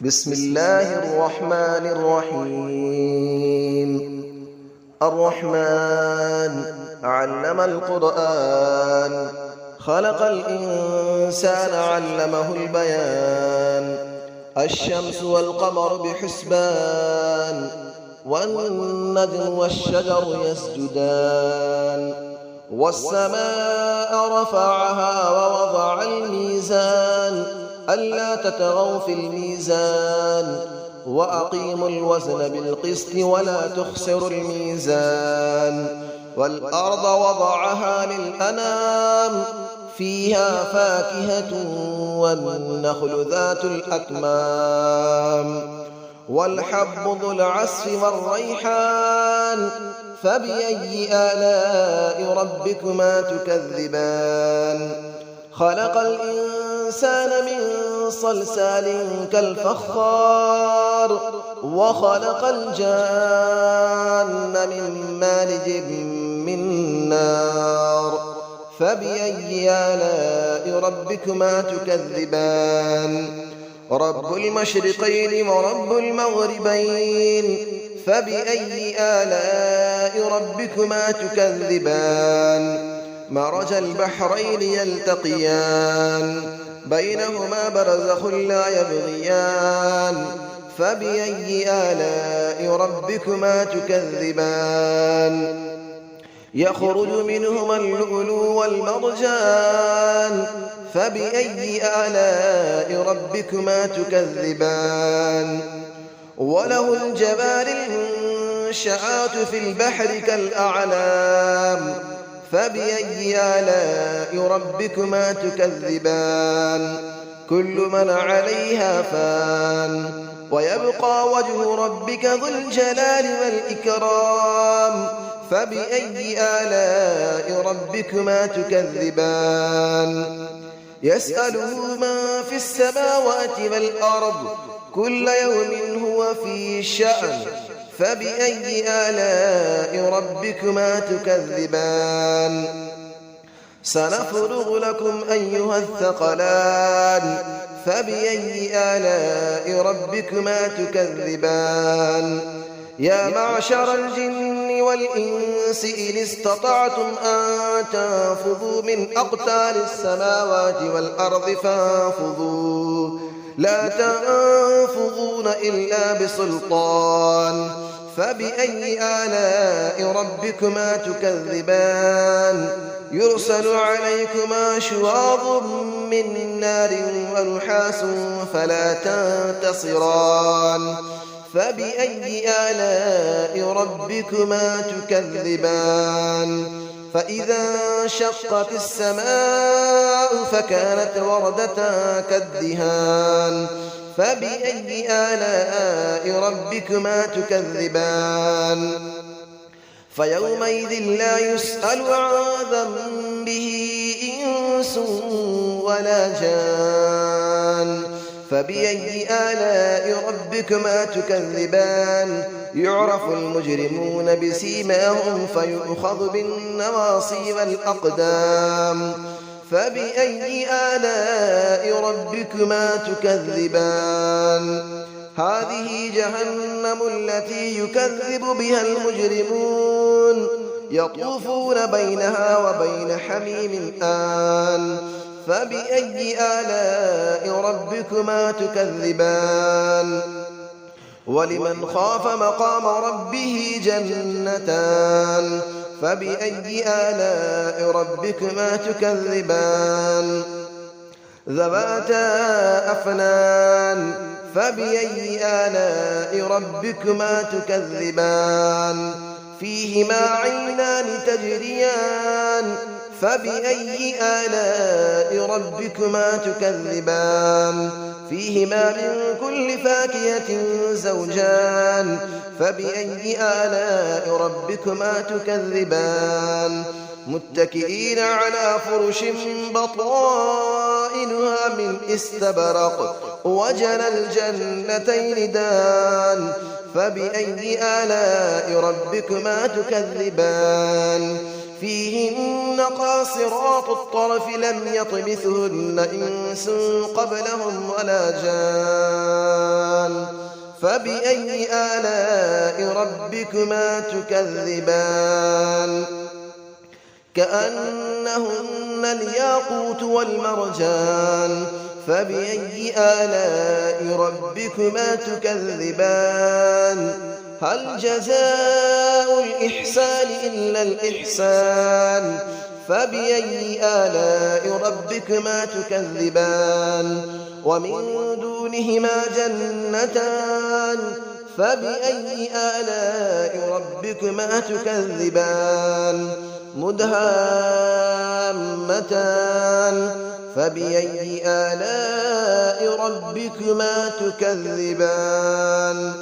بسم الله الرحمن الرحيم. الرحمن علم القرآن، خلق الإنسان علمه البيان. الشمس والقمر بحسبان، والنجم والشجر يسجدان. والسماء رفعها ووضع الميزان، ألا تطغوا في الميزان، وأقيموا الوزن بالقسط ولا تخسروا الميزان. والأرض وضعها للأنام، فيها فاكهة والنخل ذات الأكمام. والحب ذو العصف والريحان، فبأي آلاء ربكما تكذبان. خلق الإنسان من صلصال كالفخار، وخلق الجان من مارج من نار. فبأي آلاء ربكما تكذبان. رب المشرقين ورب المغربين، فبأي آلاء ربكما تكذبان. مرج البحرين يلتقيان، بينهما برزخ لا يبغيان. فبأي آلاء ربكما تكذبان. يخرج منهما اللؤلؤ والمرجان، فبأي آلاء ربكما تكذبان. وله الجوار المنشآت في البحر كالأعلام، فبأي آلاء ربكما تكذبان. كل من عليها فان، ويبقى وجه ربك ذو الجلال والإكرام. فبأي آلاء ربكما تكذبان. يسأله من في السماوات والأرض، كل يوم هو في شأن. فبأي آلاء ربكما تكذبان. سنفرغ لكم أيها الثقلان، فبأي آلاء ربكما تكذبان. يا معشر الجن والإنس إن استطعتم أن تنفذوا من أقطار السماوات والأرض فانفذوا، لا تنفذون إلا بسلطان. فبأي آلاء ربكما تكذبان. يرسل عليكما شواظ من نار ونحاس فلا تنتصران. فبأي آلاء ربكما تكذبان. فإذا انشقت السماء فكانت وردة كالدهان. فبأي آلاء ربكما تكذبان. فيومئذ لا يسأل عن ذنبه إنس ولا جان. فبأي آلاء ربكما تكذبان. يعرف المجرمون بسيماهم فيؤخذ بالنواصي والأقدام. فبأي آلاء ربكما تكذبان. هذه جهنم التي يكذب بها المجرمون، يطوفون بينها وبين حميم آن. فبأي آلاء ربكما تكذبان. ولمن خاف مقام ربه جنتان. فبأي آلاء ربكما تكذبان. ذواتا أفنان. فبأي آلاء ربكما تكذبان. فيهما عينان تجريان. فبأي آلاء ربكما تكذبان. فيهما من كل فاكهة زوجان. فبأي آلاء ربكما تكذبان. متكئين على فرش بطائنها من استبرق، وجنى الجنتين دان. فبأي آلاء ربكما تكذبان. فيهن قاصرات الطرف لم يطمثهن إنس قبلهم ولا جان. فبأي آلاء ربكما تكذبان كأنهن الياقوت والمرجان فبأي آلاء ربكما تكذبان هل جزاء الإحسان إلا الإحسان فبأي آلاء ربكما تكذبان ومن دونهما جنتان فبأي آلاء ربكما تكذبان مدهامتان فبأي آلاء ربكما تكذبان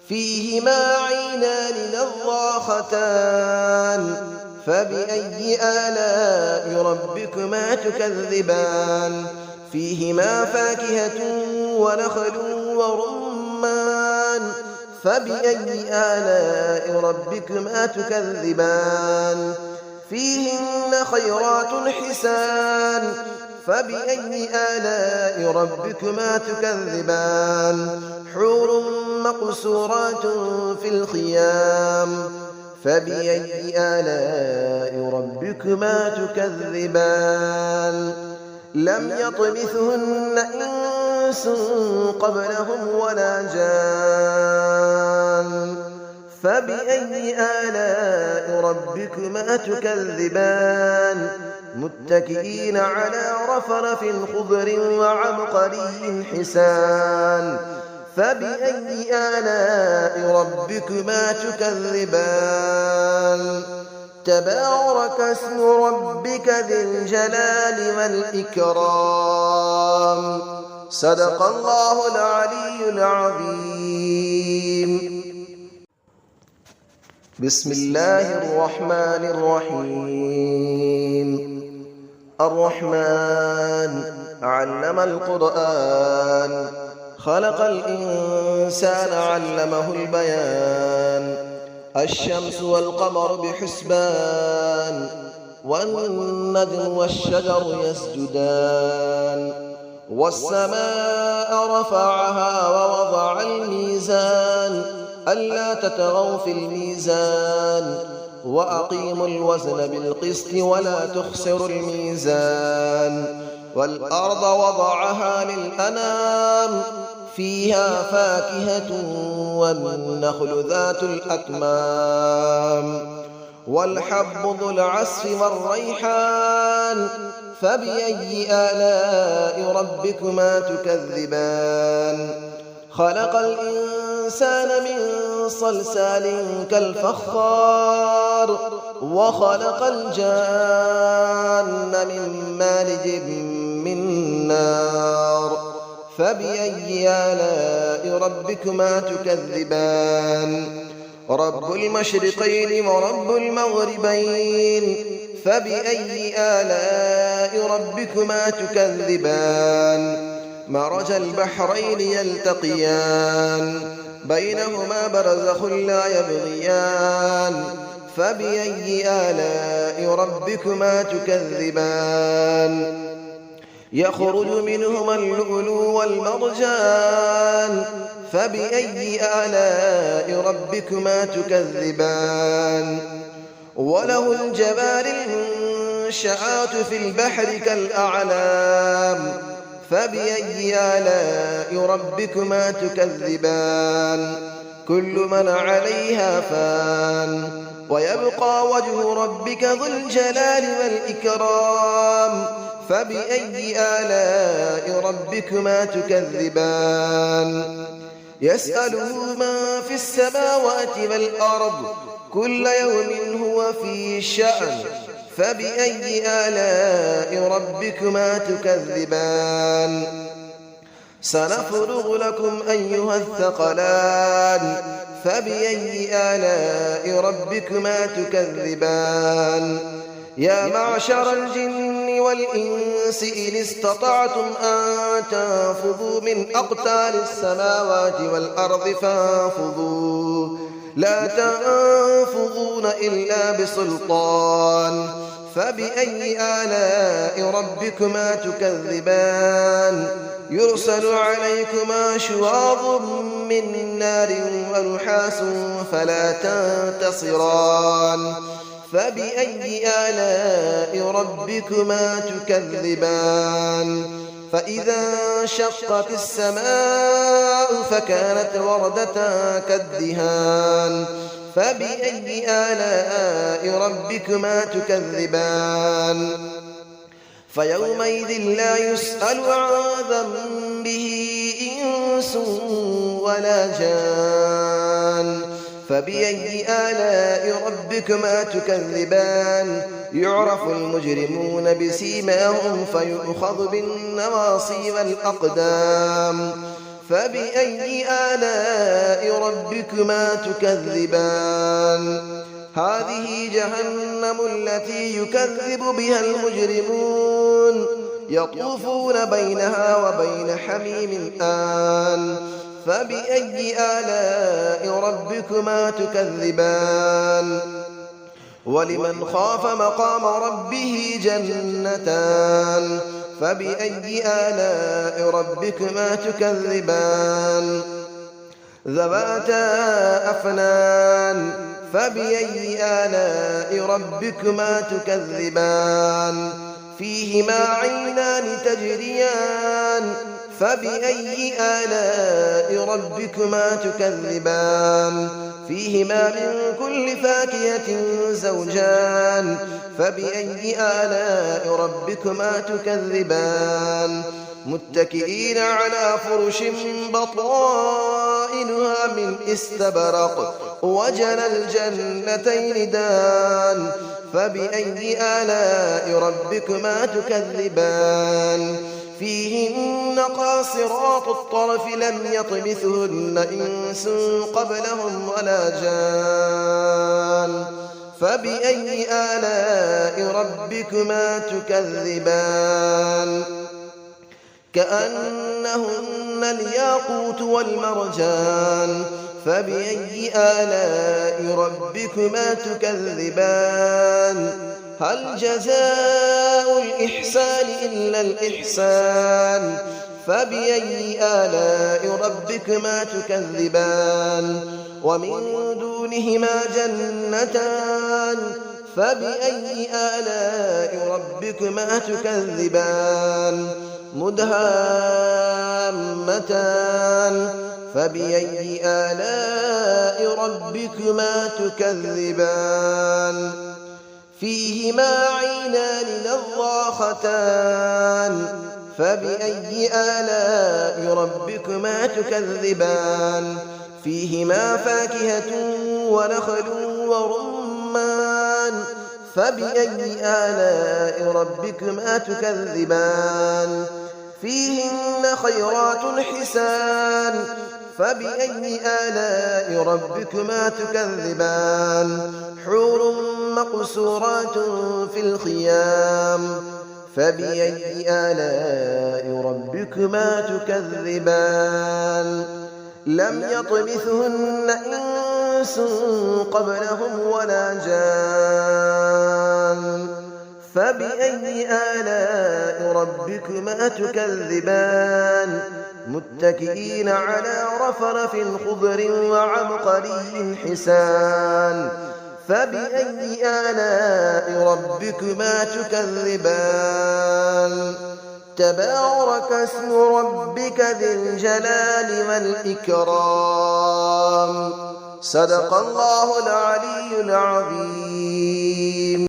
فيهما عينان نضاختان فبأي آلاء ربكما تكذبان فيهما فاكهة ونخل ورمان فبأي آلاء ربكما تكذبان فيهن خيرات حسان فبأي آلاء ربكما تكذبان حور مقصورات في الخيام فبأي آلاء ربكما تكذبان لم يطمثهن إنس قبلهم ولا جان فبأي آلاء ربكما تكذبان متكئين على رفرف خضر وعبقري حسان فبأي آلاء ربكما تكذبان تبارك اسم ربك ذي الجلال والإكرام صدق الله العلي العظيم بسم الله الرحمن الرحيم الرحمن علم القرآن خلق الإنسان علمه البيان الشمس والقمر بحسبان والنجم والشجر يسجدان والسماء رفعها ووضع الميزان ألا تطغوا في الميزان وأقيموا الوزن بالقسط ولا تخسروا الميزان والأرض وضعها للأنام فيها فاكهة والنخل ذات الأكمام والحب ذو العصف والريحان فبأي آلاء ربكما تكذبان خلق الإنسان من صلصال كالفخار وخلق الجان من مارج من نار فبأي آلاء ربكما تكذبان رب المشرقين ورب المغربين فبأي آلاء ربكما تكذبان مرج البحرين يلتقيان بينهما برزخ لا يبغيان فبأي آلاء ربكما تكذبان يخرج منهما اللؤلؤ والمرجان فبأي آلاء ربكما تكذبان وله الجبال المنشآت في البحر كالأعلام فبأي آلاء ربكما تكذبان كل من عليها فان ويبقى وجه ربك ذو الجلال والإكرام فبأي آلاء ربكما تكذبان يسأله من في السماوات والأرض كل يوم هو في شأن فبأي آلاء ربكما تكذبان سنفرغ لكم أيها الثقلان فبأي آلاء ربكما تكذبان يا معشر الجن والإنس إن استطعتم أن تنفذوا من أقطار السماوات والأرض فانفذوا لا تنفذون إلا بسلطان فبأي آلاء ربكما تكذبان يرسل عليكما شواظ من نار ونحاس فلا تنتصران فبأي آلاء ربكما تكذبان فإذا انشقت السماء فكانت وردة كالدهان فبأي آلاء ربكما تكذبان فيومئذ لا يسأل عن ذنبه إنس ولا جان فبأي آلاء ربكما تكذبان يعرف المجرمون بسيماهم فيؤخذ بالنواصي والأقدام فبأي آلاء ربكما تكذبان هذه جهنم التي يكذب بها المجرمون يطوفون بينها وبين حميم آن فبأي آلاء ربكما تكذبان ولمن خاف مقام ربه جنتان فبأي آلاء ربكما تكذبان ذواتا أفنان فبأي آلاء ربكما تكذبان فيهما عينان تجريان فبأي آلاء ربكما تكذبان فيهما من كل فاكهة زوجان فبأي آلاء ربكما تكذبان متكئين على فرش بطائنها من استبرق وجنى الجنتين دان فبأي آلاء ربكما تكذبان فيهن قاصرات الطرف لم يطمثهن إنس قبلهم ولا جان فبأي آلاء ربكما تكذبان كأنهن الياقوت والمرجان فبأي آلاء ربكما تكذبان هل جزاء الإحسان إلا الإحسان فبأي آلاء ربكما تكذبان ومن دونهما جنتان فبأي آلاء ربكما تكذبان مدهامتان فبأي آلاء ربكما تكذبان فيهما عينان نضاختان فبأي آلاء ربكما تكذبان فيهما فاكهة ونخل ورمان فبأي آلاء ربكما تكذبان فيهن خيرات حسان فبأي آلاء ربكما تكذبان حور مقصورات في الخيام فبأي آلاء ربكما تكذبان لم يطمثهن إنس قبلهم ولا جان فبأي آلاء ربكما تكذبان متكئين على رفرف خضر وعبقري حسان فبأي آلاء ربكما تكذبان تبارك اسم ربك ذي الجلال والإكرام صدق الله العلي العظيم.